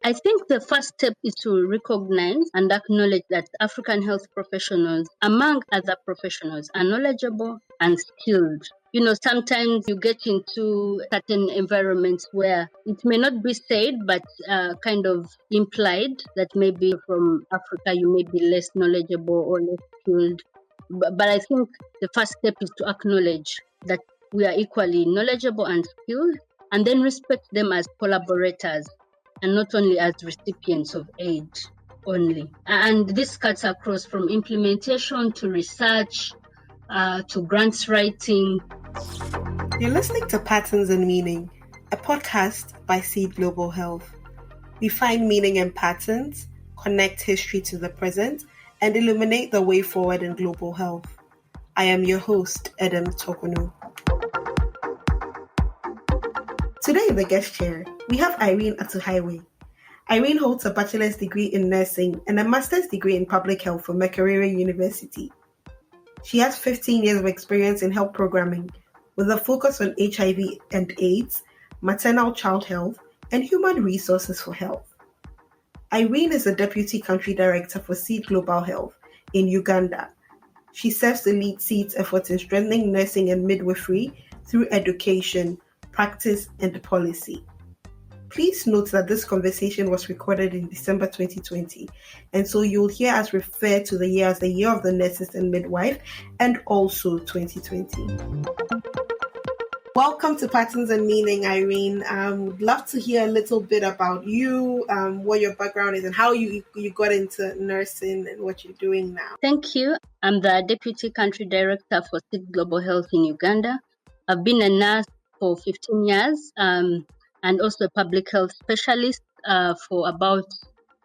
I think the first step is to recognize and acknowledge that African health professionals, among other professionals, are knowledgeable and skilled. Sometimes you get into certain environments where it may not be said, but kind of implied that maybe from Africa you may be less knowledgeable or less skilled. But I think the first step is to acknowledge that we are equally knowledgeable and skilled, and then respect them as collaborators and not only as recipients of aid only. And this cuts across from implementation to research to grants writing. You're listening to Patterns and Meaning, a podcast by Seed Global Health. We find meaning in patterns, connect history to the present, and illuminate the way forward in global health. I am your host, Edem Tokono. Today in the guest chair, we have Irene Atuhairwe. Irene holds a bachelor's degree in nursing and a master's degree in public health from Makerere University. She has 15 years of experience in health programming with a focus on HIV and AIDS, maternal child health, and human resources for health. Irene is the Deputy Country Director for Seed Global Health in Uganda. She serves to lead Seed's efforts in strengthening nursing and midwifery through education, practice, and policy. Please note that this conversation was recorded in December 2020, and so you'll hear us refer to the year as the Year of the Nurses and Midwife, and also 2020. Welcome to Patterns and Meaning, Irene. Would love to hear a little bit about you, what your background is, and how you got into nursing and what you're doing now. Thank you. I'm the Deputy Country Director for Seed Global Health in Uganda. I've been a nurse for 15 years and also a public health specialist for about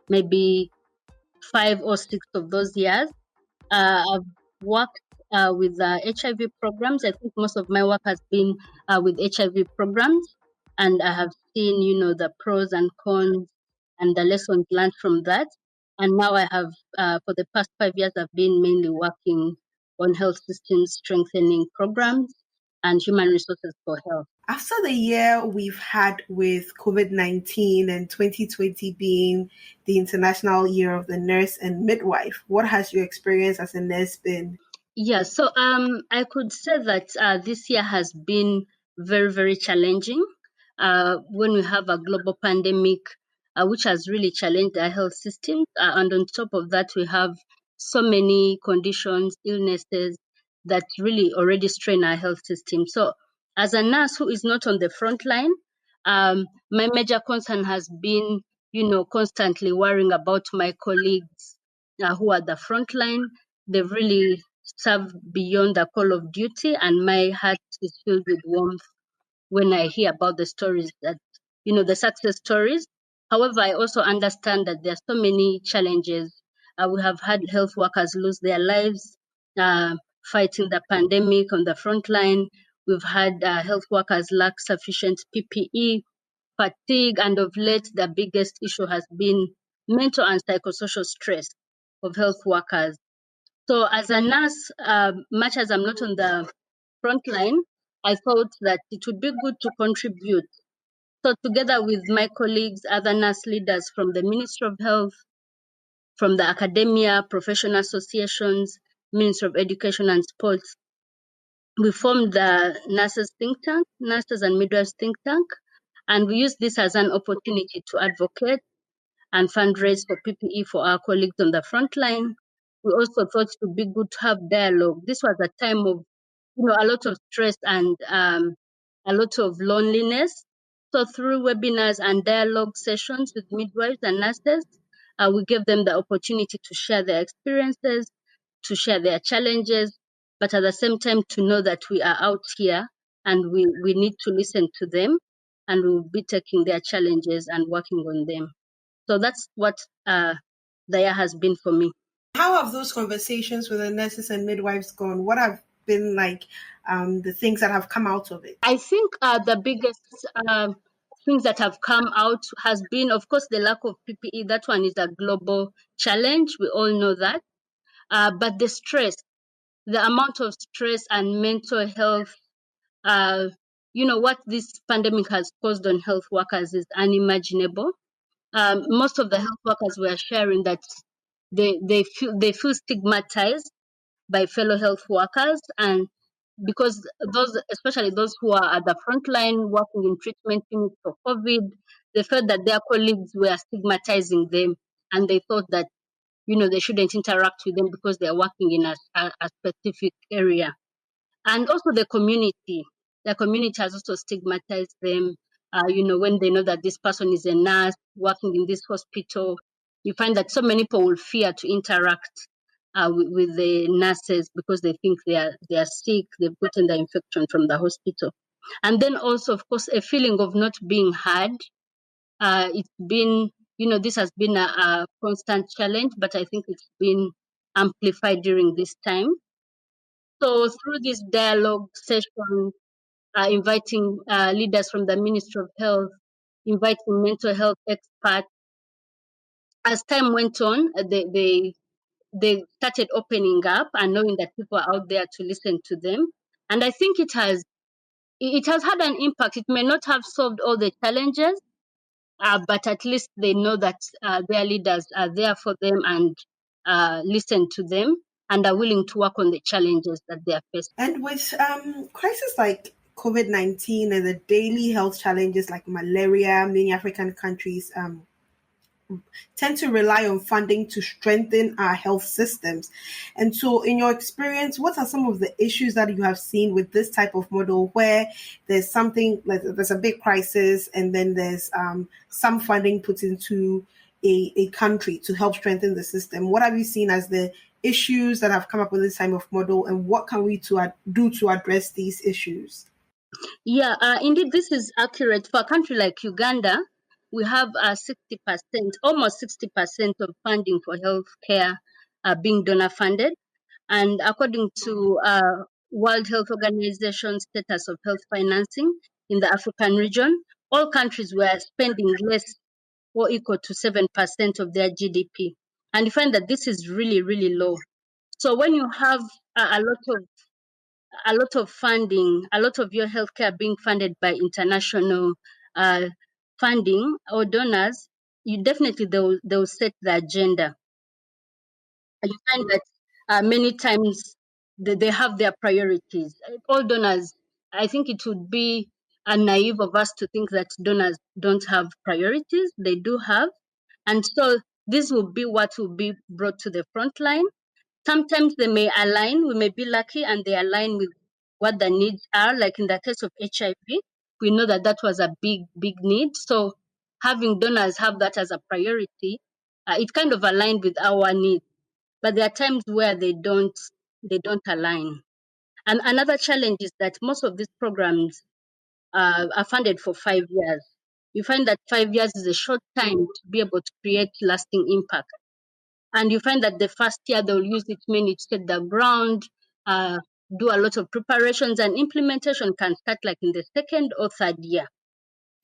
maybe 5 or 6 of those years. I've worked with HIV programs. I think most of my work has been with HIV programs, and I have seen, the pros and cons and the lessons learned from that. And now I have, for the past 5 years, I've been mainly working on health systems strengthening programs and human resources for health. After the year we've had with COVID-19 and 2020 being the International Year of the Nurse and Midwife, what has your experience as a nurse been? Yeah, so I could say that this year has been very, very challenging when we have a global pandemic, which has really challenged our health system. And on top of that, we have so many conditions, illnesses that really already strain our health system. So as a nurse who is not on the front line, my major concern has been, constantly worrying about my colleagues who are the front line. They've really served beyond the call of duty, and my heart is filled with warmth when I hear about the stories that, the success stories. However, I also understand that there are so many challenges. We have had health workers lose their lives fighting the pandemic on the front line. We've had health workers lack sufficient PPE, fatigue, and of late, the biggest issue has been mental and psychosocial stress of health workers. So as a nurse, much as I'm not on the front line, I thought that it would be good to contribute. So together with my colleagues, other nurse leaders from the Ministry of Health, from the academia, professional associations, Ministry of Education and Sports, we formed the Nurses Think Tank, Nurses and Midwives Think Tank, and we use this as an opportunity to advocate and fundraise for PPE for our colleagues on the front line. We also thought it would be good to have dialogue. This was a time of, a lot of stress and a lot of loneliness. So through webinars and dialogue sessions with midwives and nurses, we gave them the opportunity to share their experiences, to share their challenges, but at the same time to know that we are out here and we need to listen to them, and we will be taking their challenges and working on them. So that's what the year has been for me. How have those conversations with the nurses and midwives gone? What have been like the things that have come out of it? I think the biggest things that have come out has been, of course, the lack of PPE. That one is a global challenge. We all know that. But the stress, the amount of stress and mental health, what this pandemic has caused on health workers is unimaginable. most of the health workers were sharing that they feel stigmatized by fellow health workers, and because those, especially those who are at the front line working in treatment units for COVID, they felt that their colleagues were stigmatizing them, and they thought that they shouldn't interact with them because they are working in a specific area. And also the community has also stigmatized them. When they know that this person is a nurse working in this hospital, you find that so many people will fear to interact with the nurses because they think they are sick, they've gotten the infection from the hospital. And then also, of course, a feeling of not being heard. It's been, this has been a constant challenge, but I think it's been amplified during this time. So through this dialogue session, inviting leaders from the Ministry of Health, inviting mental health experts, as time went on, they started opening up and knowing that people are out there to listen to them. And I think it has had an impact. It may not have solved all the challenges, but at least they know that their leaders are there for them and listen to them and are willing to work on the challenges that they are facing. And with crises like COVID-19 and the daily health challenges like malaria, many African countries tend to rely on funding to strengthen our health systems. And so, in your experience, what are some of the issues that you have seen with this type of model where there's something like there's a big crisis and then there's some funding put into a country to help strengthen the system? What have you seen as the issues that have come up with this type of model, and what can we do to address these issues? Yeah, indeed, this is accurate. For a country like Uganda, we have 60%, almost 60% of funding for healthcare being donor funded. And according to World Health Organization status of health financing in the African region, all countries were spending less or equal to 7% of their GDP. And you find that this is really, really low. So when you have a lot of funding, a lot of your healthcare being funded by international funding or donors, you definitely they'll set the agenda. And you find that many times they have their priorities. All donors, I think it would be naive of us to think that donors don't have priorities. They do have. And so this will be what will be brought to the front line. Sometimes they may align, we may be lucky and they align with what the needs are. Like in the case of HIV, we know that that was a big, big need. So having donors have that as a priority, it kind of aligned with our needs. But there are times where they don't align. And another challenge is that most of these programs are funded for 5 years. You find that 5 years is a short time to be able to create lasting impact. And you find that the first year they'll use it mainly to set the ground, do a lot of preparations, and implementation can start like in the second or third year.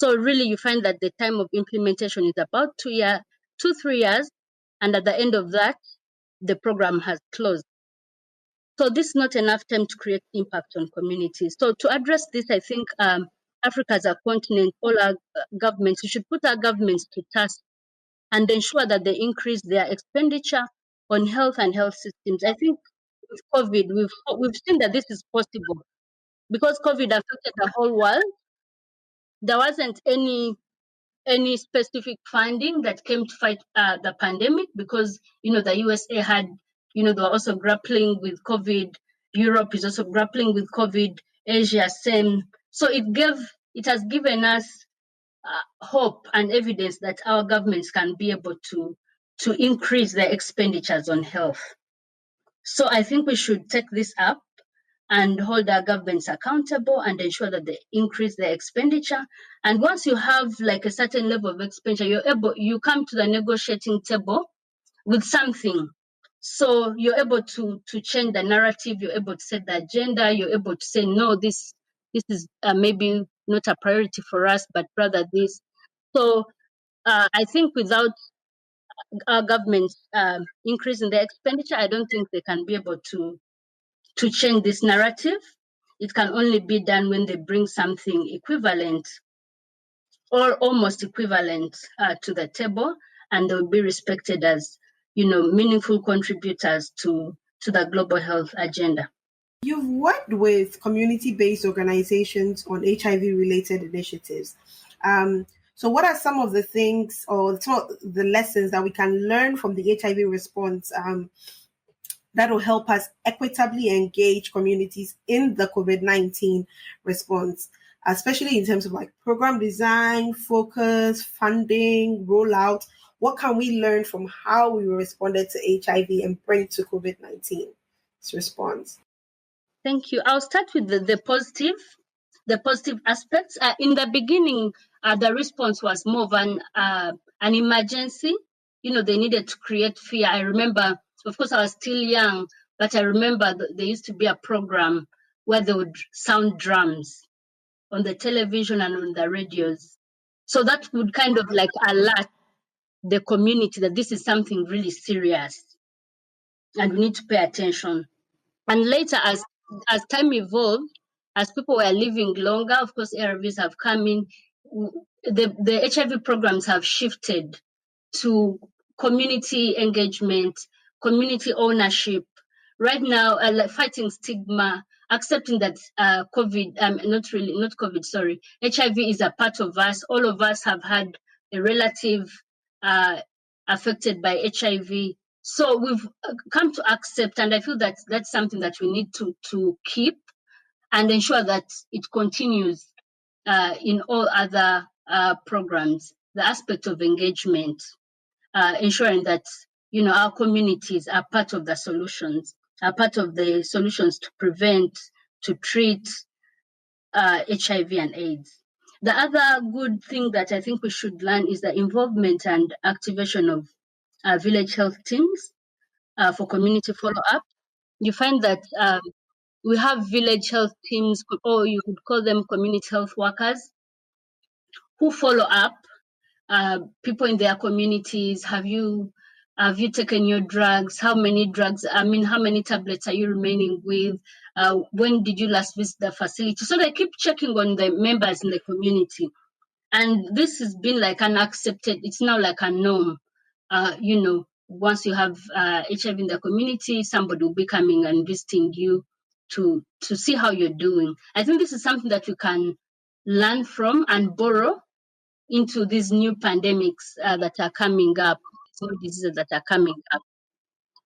So really you find that the time of implementation is about 2-3 years, and at the end of that, the program has closed. So this is not enough time to create impact on communities. So to address this, I think Africa as a continent, all our governments, we should put our governments to task and ensure that they increase their expenditure on health and health systems. I think with COVID, we've seen that this is possible because COVID affected the whole world. There wasn't any specific funding that came to fight the pandemic because the USA had they were also grappling with COVID. Europe is also grappling with COVID. Asia same. So it has given us hope and evidence that our governments can be able to increase their expenditures on health. So I think we should take this up and hold our governments accountable and ensure that they increase their expenditure. And once you have like a certain level of expenditure, you come to the negotiating table with something. So you're able to change the narrative, you're able to set the agenda, you're able to say, no, this is maybe not a priority for us, but rather this. So I think without our governments increasing their expenditure, I don't think they can be able to change this narrative. It can only be done when they bring something equivalent or almost equivalent to the table, and they'll be respected as, meaningful contributors to the global health agenda. You've worked with community-based organizations on HIV-related initiatives. So what are some of the things or some of the lessons that we can learn from the HIV response that will help us equitably engage communities in the COVID-19 response, especially in terms of like program design, focus, funding, rollout? What can we learn from how we responded to HIV and bring to COVID-19's response? Thank you. I'll start with the positive aspects. In the beginning, the response was more of an emergency. They needed to create fear. I remember, of course, I was still young, but I remember there used to be a program where they would sound drums on the television and on the radios. So that would kind of like alert the community that this is something really serious and we need to pay attention. And later, as time evolved, as people were living longer, of course, ARVs have come in. The HIV programs have shifted to community engagement, community ownership. Right now, like fighting stigma, accepting that HIV is a part of us. All of us have had a relative affected by HIV. So we've come to accept, and I feel that that's something that we need to keep and ensure that it continues in all other programs. The aspect of engagement, ensuring that our communities are part of the solutions, to prevent, to treat HIV and AIDS. The other good thing that I think we should learn is the involvement and activation of village health teams for community follow-up. You find that we have village health teams, or you could call them community health workers, who follow up people in their communities. Have you taken your drugs? How many tablets are you remaining with? When did you last visit the facility? So they keep checking on the members in the community. And this has been like it's now like a norm. Once you have HIV in the community, somebody will be coming and visiting you to see how you're doing. I think this is something that we can learn from and borrow into these new pandemics that are coming up, new diseases that are coming up.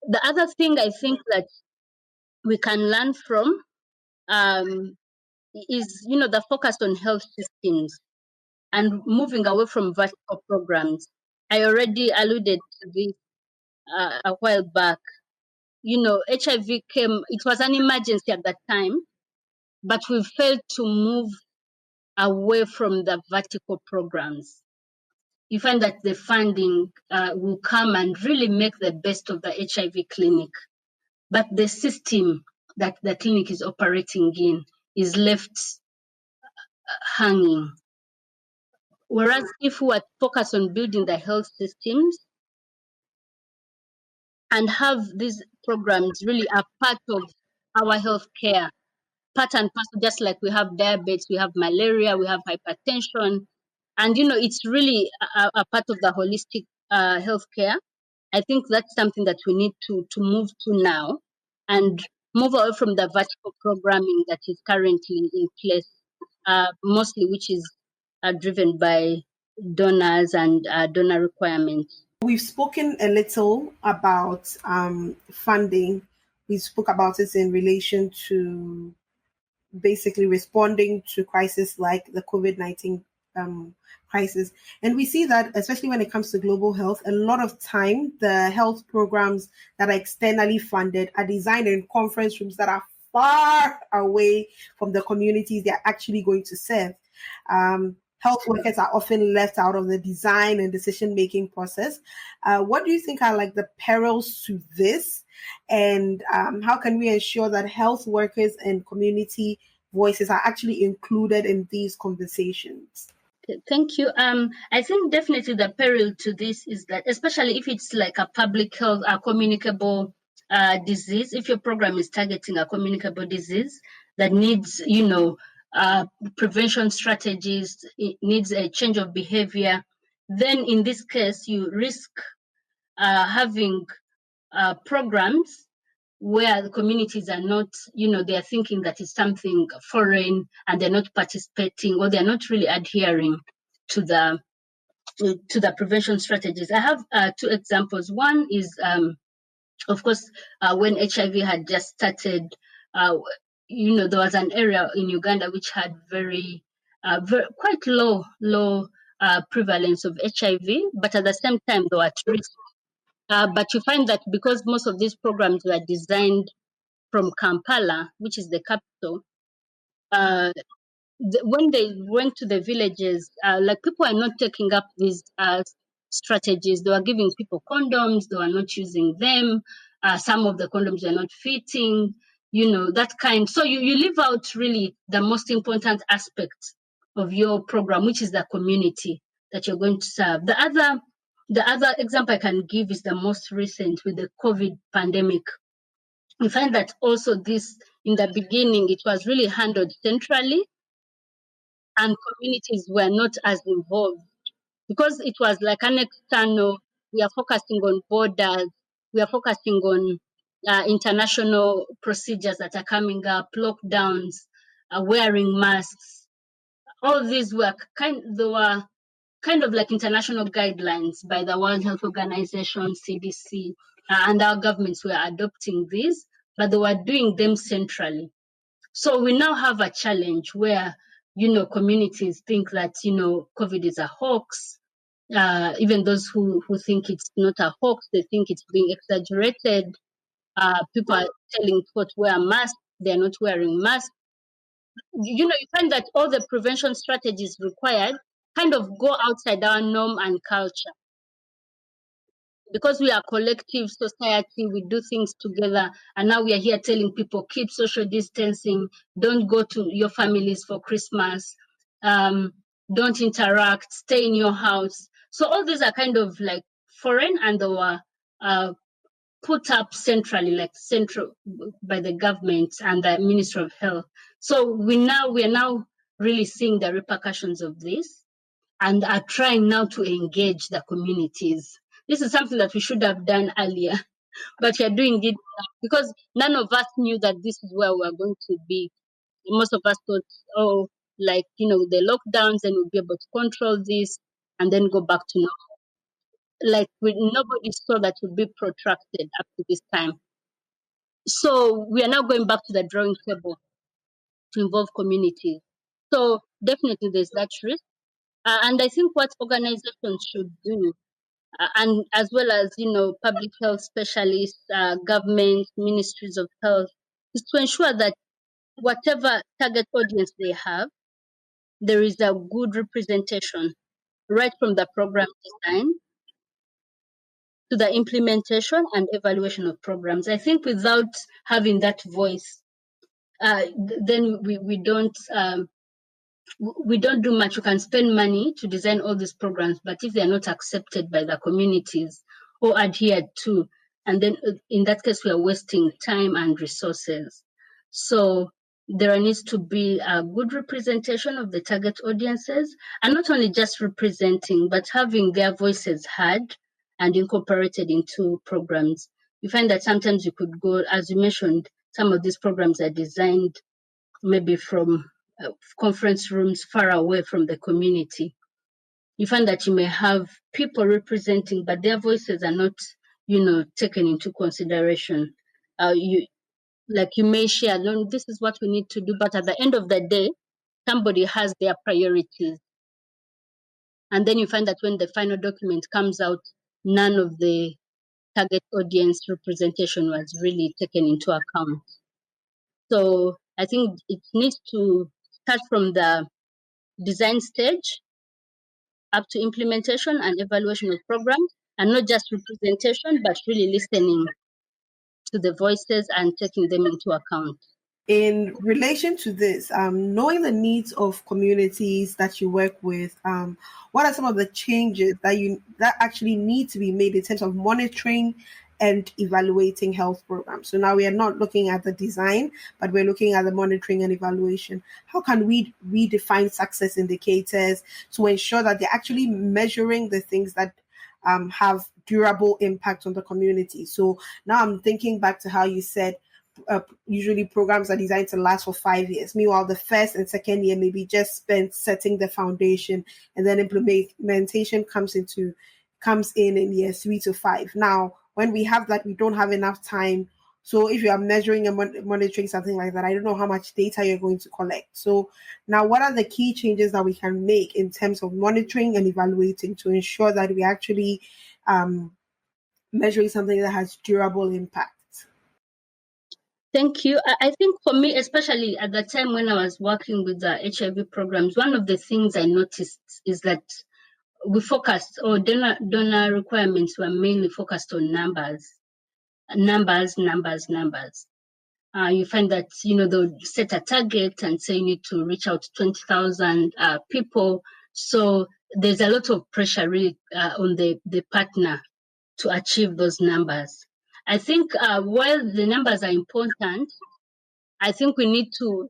The other thing I think that we can learn from is, the focus on health systems and moving away from vertical programs. I already alluded to this a while back. HIV came, it was an emergency at that time, but we failed to move away from the vertical programs. You find that the funding will come and really make the best of the HIV clinic, but the system that the clinic is operating in is left hanging. Whereas if we are focused on building the health systems and have these programs really a part of our healthcare, part and parcel, just like we have diabetes, we have malaria, we have hypertension, and it's really a part of the holistic healthcare. I think that's something that we need to move to now and move away from the vertical programming that is currently in place, mostly which is driven by donors and donor requirements. We've spoken a little about funding. We spoke about it in relation to basically responding to crises like the COVID-19 crisis. And we see that, especially when it comes to global health, a lot of time the health programs that are externally funded are designed in conference rooms that are far away from the communities they're actually going to serve. Health workers are often left out of the design and decision-making process. What do you think are like the perils to this? And how can we ensure that health workers and community voices are actually included in these conversations? Thank you. I think definitely the peril to this is that, especially if it's like a public health, a communicable disease, if your program is targeting a communicable disease that needs, prevention strategies, it needs a change of behavior, then in this case, you risk having programs where the communities are not, they are thinking that it's something foreign and they're not participating, or they're not really adhering to the prevention strategies. I have two examples. One is, of course, when HIV had just started, there was an area in Uganda which had quite low prevalence of HIV, but at the same time, they were at risk. But you find that because most of these programs were designed from Kampala, which is the capital, when they went to the villages, like people are not taking up these strategies. They were giving people condoms, they were not using them. Some of the condoms were not fitting, that kind. So you leave out really the most important aspect of your program, which is the community that you're going to serve. The other example I can give is the most recent with the COVID pandemic. We find that also this, in the beginning, it was really handled centrally, and communities were not as involved because it was like an external. We are focusing on borders, we are focusing on international procedures that are coming up, lockdowns, wearing masks. All these were they were kind of like international guidelines by the World Health Organization, CDC, and our governments were adopting these, but they were doing them centrally. So we now have a challenge where, communities think that, COVID is a hoax. Even those who think it's not a hoax, they think it's being exaggerated. People are telling people to wear masks, they're not wearing masks. You find that all the prevention strategies required kind of go outside our norm and culture. Because we are a collective society, we do things together, and now we are here telling people, keep social distancing, don't go to your families for Christmas, don't interact, stay in your house. So all these are kind of like foreign, and they were put up centrally, like central by the government and the Ministry of Health. So we are now really seeing the repercussions of this and are trying now to engage the communities. This is something that we should have done earlier, but we are doing it now because none of us knew that this is where we are going to be. Most of us thought, the lockdowns, and we'll be able to control this and then go back to normal. Nobody saw that would be protracted up to this time. So we are now going back to the drawing table to involve communities. So definitely there's that risk. And I think what organizations should do, and as well as, public health specialists, government, ministries of health, is to ensure that whatever target audience they have, there is a good representation right from the program design to the implementation and evaluation of programs. I think without having that voice, then we don't do much. You can spend money to design all these programs, but if they're not accepted by the communities or adhered to, and then in that case, we are wasting time and resources. So there needs to be a good representation of the target audiences, and not only just representing, but having their voices heard and incorporated into programs. You find that sometimes you could go, as you mentioned, some of these programs are designed maybe from conference rooms far away from the community. You find that you may have people representing, but their voices are not, taken into consideration. You may share, no, this is what we need to do, but at the end of the day, somebody has their priorities. And then you find that when the final document comes out, none of the target audience representation was really taken into account. So I think it needs to start from the design stage up to implementation and evaluation of programs, and not just representation, but really listening to the voices and taking them into account. In relation to this, knowing the needs of communities that you work with, what are some of the changes that actually need to be made in terms of monitoring and evaluating health programs. So now we are not looking at the design, but we're looking at the monitoring and evaluation. How can we redefine success indicators to ensure that they're actually measuring the things that have durable impact on the community? So now I'm thinking back to how you said usually programs are designed to last for 5 years. Meanwhile, the first and second year maybe just spent setting the foundation, and then implementation comes in years 3 to 5. Now, when we have that, we don't have enough time. So if you are measuring and monitoring something like that, I don't know how much data you're going to collect. So now, what are the key changes that we can make in terms of monitoring and evaluating to ensure that we actually measuring something that has durable impact? Thank you. I think for me, especially at the time when I was working with the HIV programs, one of the things I noticed is that we focused, or donor requirements were mainly focused on numbers. You find that, they'll set a target and say you need to reach out to 20,000 people. So there's a lot of pressure really on the partner to achieve those numbers. I think while the numbers are important, I think we need to,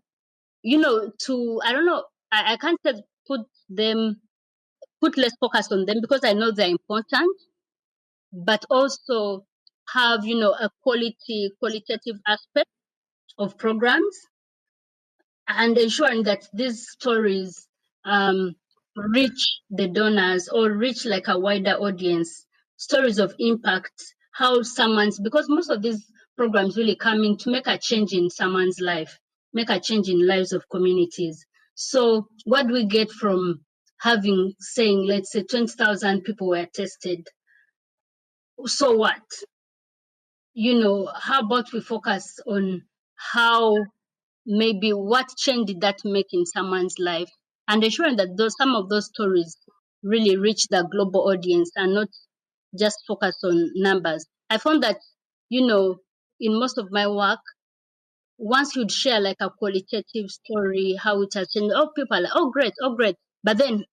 I don't know, I can't say put less focus on them, because I know they're important, but also have, a qualitative aspect of programs, and ensuring that these stories reach the donors or reach like a wider audience, stories of impact, because most of these programs really come in to make a change in someone's life, make a change in lives of communities. So what do we get from saying, let's say 20,000 people were tested? So what? How about we focus on maybe what change did that make in someone's life, and ensuring that some of those stories really reach the global audience and not just focus on numbers. I found that, in most of my work, once you'd share like a qualitative story, how it has changed, people are like, oh great. But then,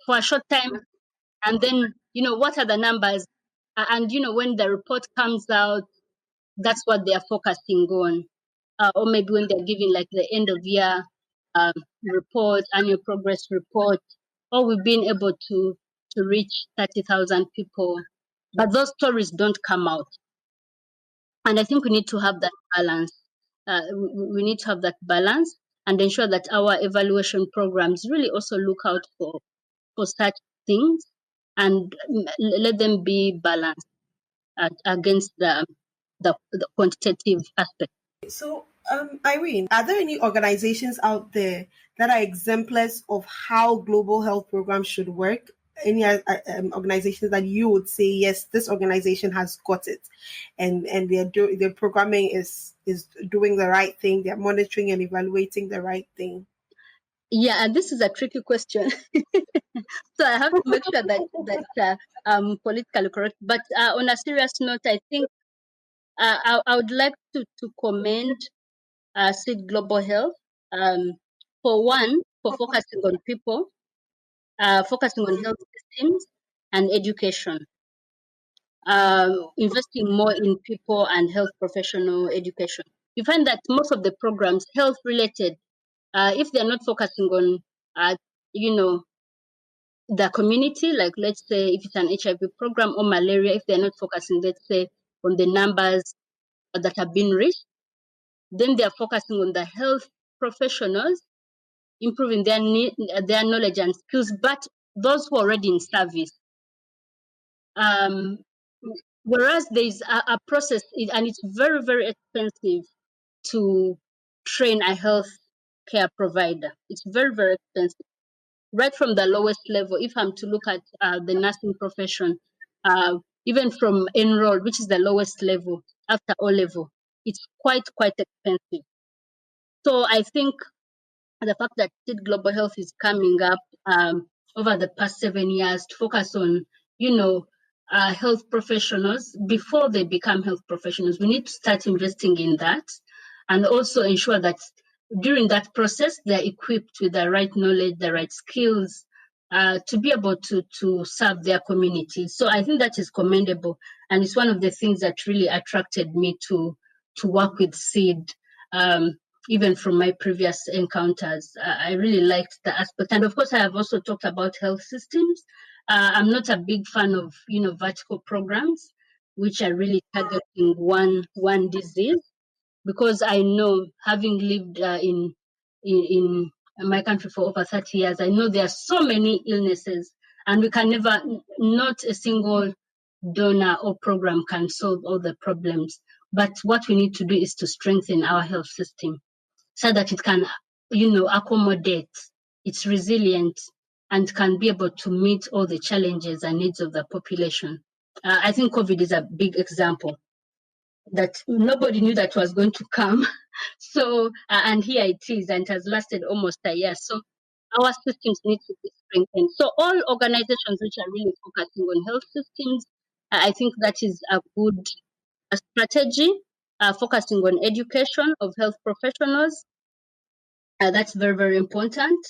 for a short time, and then, what are the numbers? And, when the report comes out, that's what they are focusing on. Or maybe when they're giving like the end of year report, annual progress report, or we've been able to reach 30,000 people, but those stories don't come out. And I think we need to have that balance. We need to have that balance and ensure that our evaluation programs really also look out for such things, and let them be balanced against the quantitative aspect. So, Irene, are there any organizations out there that are exemplars of how global health programs should work? Any organizations that you would say, yes, this organization has got it, and their programming is doing the right thing, they're monitoring and evaluating the right thing? Yeah, and this is a tricky question. So I have to make sure that politically correct. But on a serious note, I think I would like to commend Seed Global Health, for focusing on people, focusing on health systems and education, investing more in people and health professional education. You find that most of the programs, health related, if they're not focusing on, the community, like let's say if it's an HIV program or malaria, if they're not focusing, let's say, on the numbers that have been reached, then they're focusing on the health professionals, improving their knowledge and skills, but those who are already in service. Whereas there's a process, and it's very, very expensive to train a health care provider. It's very, very expensive. Right from the lowest level, if I'm to look at the nursing profession, even from enrolled, which is the lowest level after O level, it's quite expensive. So I think the fact that Seed Global Health is coming up over the past 7 years to focus on, health professionals before they become health professionals, we need to start investing in that, and also ensure that during that process they're equipped with the right knowledge, the right skills, to be able to serve their communities. So I think that is commendable, and it's one of the things that really attracted me to work with SEED. Even from my previous encounters, I really liked the aspect. And of course, I have also talked about health systems. I'm not a big fan of vertical programs, which are really targeting one disease, because I know, having lived in my country for over 30 years, I know there are so many illnesses, and we can never, not a single donor or program can solve all the problems. But what we need to do is to strengthen our health system so that it can, accommodate, it's resilient, and can be able to meet all the challenges and needs of the population. I think COVID is a big example that nobody knew that was going to come. So, and here it is, and it has lasted almost a year. So our systems need to be strengthened. So all organizations which are really focusing on health systems, I think that is a good strategy, focusing on education of health professionals. That's very, very important.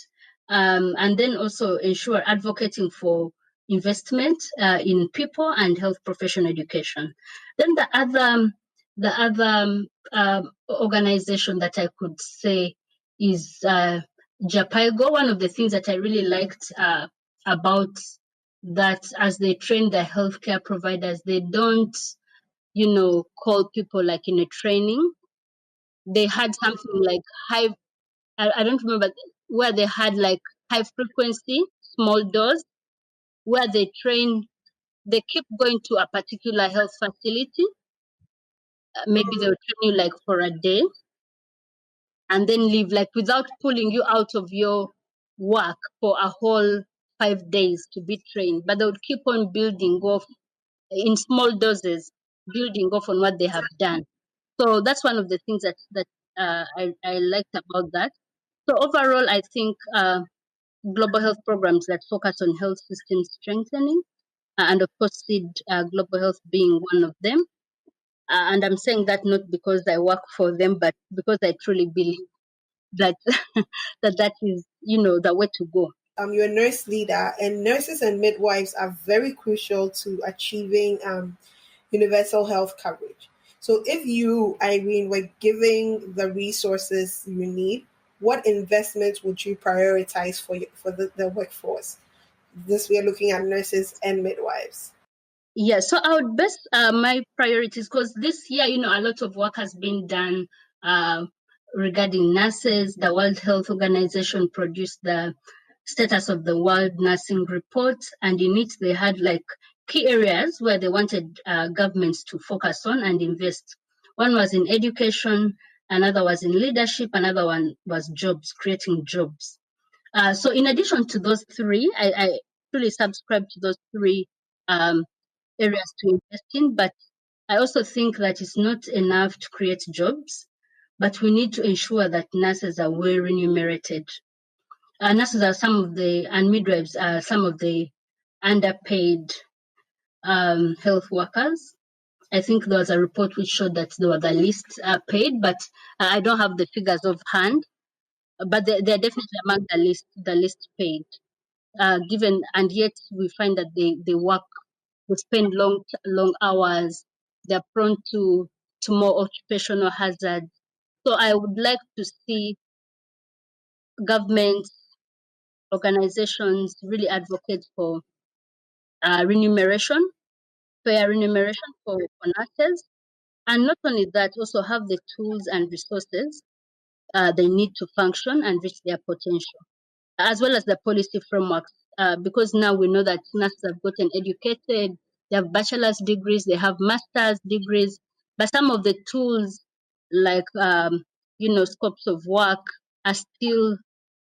And then also ensure advocating for investment in people and health professional education. Then the other organization that I could say is JAPIGO. One of the things that I really liked about that, as they train the healthcare providers, they don't, call people like in a training. They had something like I don't remember, where they had like high frequency, small dose, where they keep going to a particular health facility. Maybe they'll train you like for a day and then leave, like without pulling you out of your work for a whole 5 days to be trained. But they would keep on building off in small doses, building off on what they have done. So that's one of the things that I liked about that. So overall, I think global health programs that focus on health system strengthening, and of course, SEED Global Health being one of them. And I'm saying that not because I work for them, but because I truly believe that that is, the way to go. You're a nurse leader, and nurses and midwives are very crucial to achieving universal health coverage. So, if you, Irene, were giving the resources you need, what investments would you prioritize for the workforce? This, we are looking at nurses and midwives. Yeah, so I would base my priorities, because this year, a lot of work has been done regarding nurses. The World Health Organization produced the status of the World Nursing Report, and in it they had like key areas where they wanted governments to focus on and invest. One was in education, another was in leadership, another one was jobs, creating jobs. So in addition to those three, I truly subscribe to those three areas to invest in, but I also think that it's not enough to create jobs, but we need to ensure that nurses are well remunerated. Nurses are and midwives are some of the underpaid health workers. I think there was a report which showed that they were the least paid, but I don't have the figures of hand, but they're definitely among the least paid. Given, and yet we find that they work, they spend long hours, they're prone to more occupational hazards. So I would like to see governments, organizations really advocate for remuneration, fair remuneration for nurses, and not only that, also have the tools and resources they need to function and reach their potential, as well as the policy frameworks, because now we know that nurses have gotten educated, they have bachelor's degrees, they have master's degrees, but some of the tools like, scopes of work are still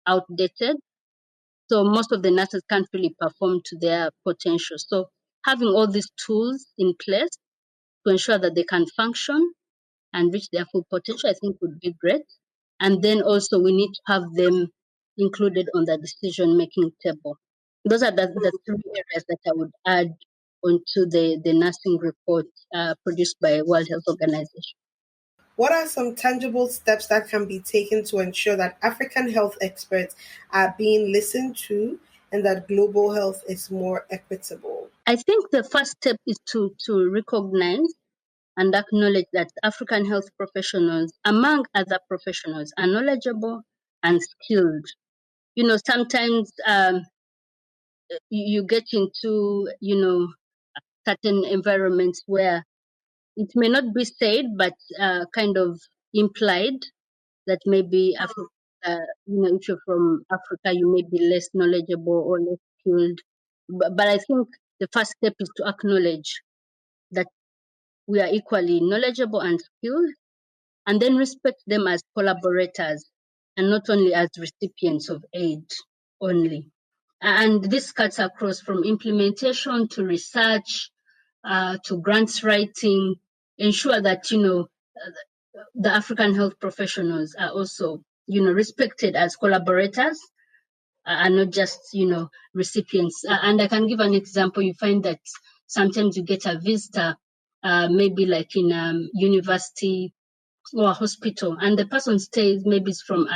outdated. So most of the nurses can't really perform to their potential. So having all these tools in place to ensure that they can function and reach their full potential, I think would be great. And then also we need to have them included on the decision-making table. Those are the three areas that I would add onto the nursing report produced by World Health Organization. What are some tangible steps that can be taken to ensure that African health experts are being listened to and that global health is more equitable? I think the first step is to recognize and acknowledge that African health professionals, among other professionals, are knowledgeable and skilled. Sometimes you get into, certain environments where it may not be said, but kind of implied that maybe if you're from Africa, you may be less knowledgeable or less skilled. But I think the first step is to acknowledge that we are equally knowledgeable and skilled, and then respect them as collaborators and not only as recipients of aid only. And this cuts across from implementation to research to grants writing. Ensure that the African health professionals are also respected as collaborators and not just recipients. And I can give an example. You find that sometimes you get a visitor, maybe like in university or a hospital, and the person stays, maybe it's from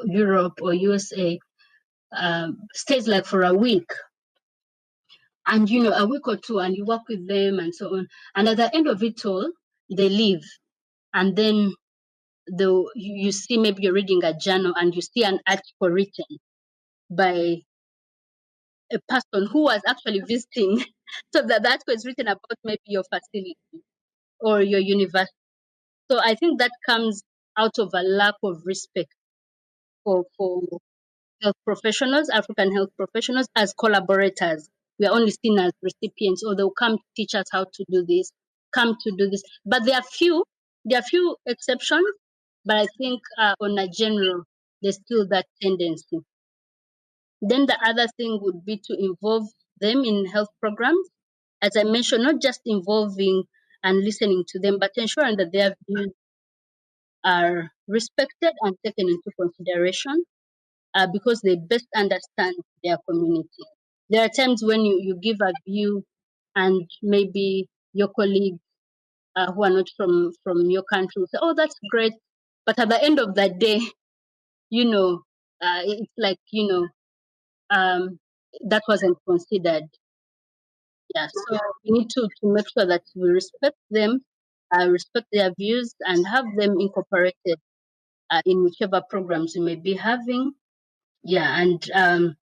Europe or USA, stays like for a week, and a week or two, and you work with them and so on, and at the end of it all they leave, and then you see, maybe you're reading a journal and you see an article written by a person who was actually visiting. So that article is written about maybe your facility or your university. So I think that comes out of a lack of respect for health professionals, African health professionals, as collaborators. We are only seen as recipients, or they'll come to teach us how to do this, come to do this. But there are few exceptions, but I think on a general, there's still that tendency. Then the other thing would be to involve them in health programs. As I mentioned, not just involving and listening to them, but ensuring that their views are respected and taken into consideration because they best understand their community. There are times when you give a view and maybe your colleagues who are not from your country will say, oh, that's great. But at the end of the day, it's like, that wasn't considered. Yeah, so we need to make sure that we respect them, respect their views, and have them incorporated in whichever programs we may be having. Yeah, and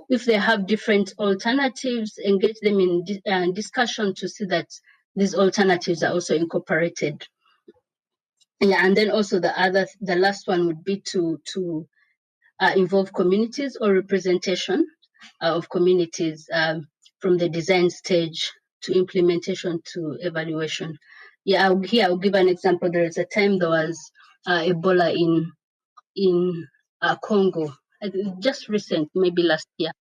if they have different alternatives, engage them in discussion to see that these alternatives are also incorporated. Yeah, and then also the last one would be to involve communities or representation of communities from the design stage to implementation to evaluation. Yeah, I'll give an example. There is a time there was Ebola in Congo, just recent, maybe last year,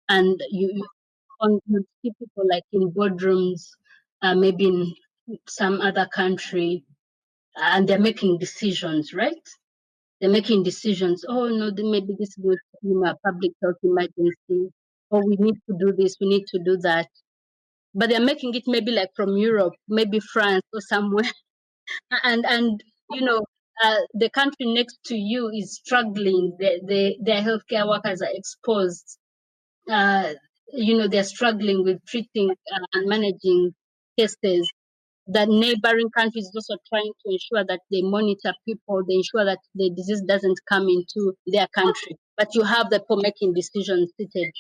and you see people like in boardrooms, maybe in some other country, and they're making decisions, right? They're making decisions. Oh no, maybe this will be a public health emergency, or we need to do this, we need to do that. But they're making it maybe like from Europe, maybe France or somewhere, and the country next to you is struggling. Their healthcare workers are exposed. They're struggling with treating and managing cases. The neighboring countries is also trying to ensure that they monitor people, they ensure that the disease doesn't come into their country. But you have the people making decisions seated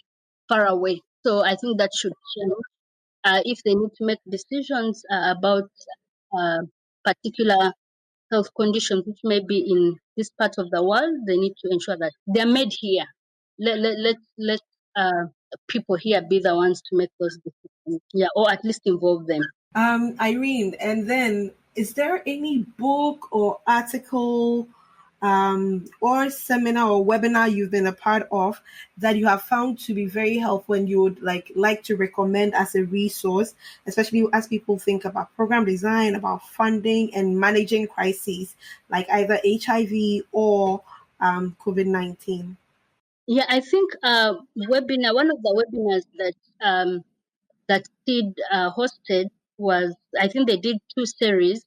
far away. So I think that should change. If they need to make decisions about particular health conditions which may be in this part of the world, they need to ensure that they're made here. Let people here be the ones to make those decisions, yeah, or at least involve them. Irene, and then is there any book or article or seminar or webinar you've been a part of that you have found to be very helpful and you would like to recommend as a resource, especially as people think about program design, about funding and managing crises like either HIV or COVID-19? Yeah, I think one of the webinars that SID hosted was, I think they did 2 series,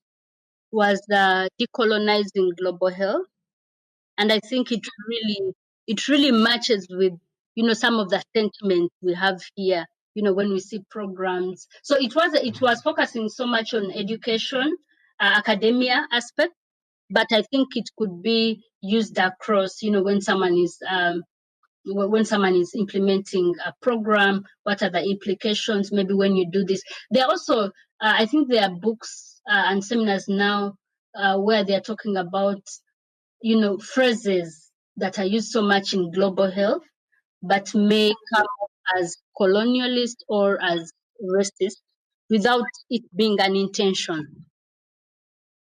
was decolonizing global health, and I think it really matches with some of the sentiments we have here, when we see programs. So it was focusing so much on education, academia aspect, but I think it could be used across, when someone is implementing a program, what are the implications? Maybe when you do this, there are also, I think there are books and seminars now where they're talking about, phrases that are used so much in global health, but may come off as colonialist or as racist without it being an intention.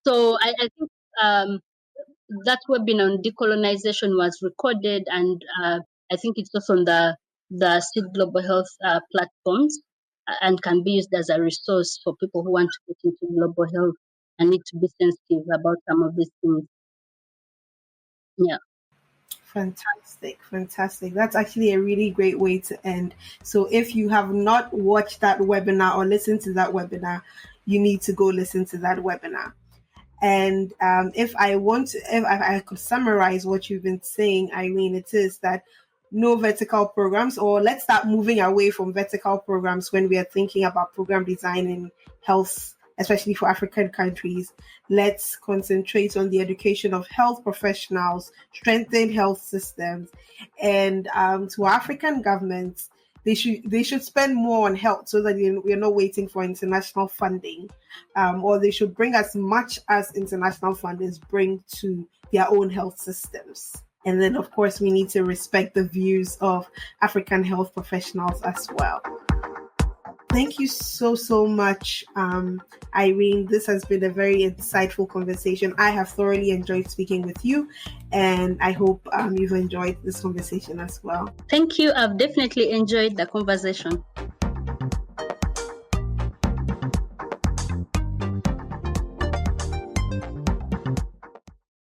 So I think that webinar on decolonization was recorded, and I think it's also on the Seed Global Health platforms, and can be used as a resource for people who want to get into global health and need to be sensitive about some of these things. Yeah. Fantastic. That's actually a really great way to end. So if you have not watched that webinar or listened to that webinar, you need to go listen to that webinar. And if I could summarize what you've been saying, Irene, it is that no vertical programs, or let's start moving away from vertical programs when we are thinking about program design in health, especially for African countries. Let's concentrate on the education of health professionals, strengthen health systems, and to African governments, they should spend more on health so that we're not waiting for international funding, or they should bring as much as international funders bring to their own health systems. And then, of course, we need to respect the views of African health professionals as well. Thank you so much, Irene. This has been a very insightful conversation. I have thoroughly enjoyed speaking with you, and I hope you've enjoyed this conversation as well. Thank you. I've definitely enjoyed the conversation.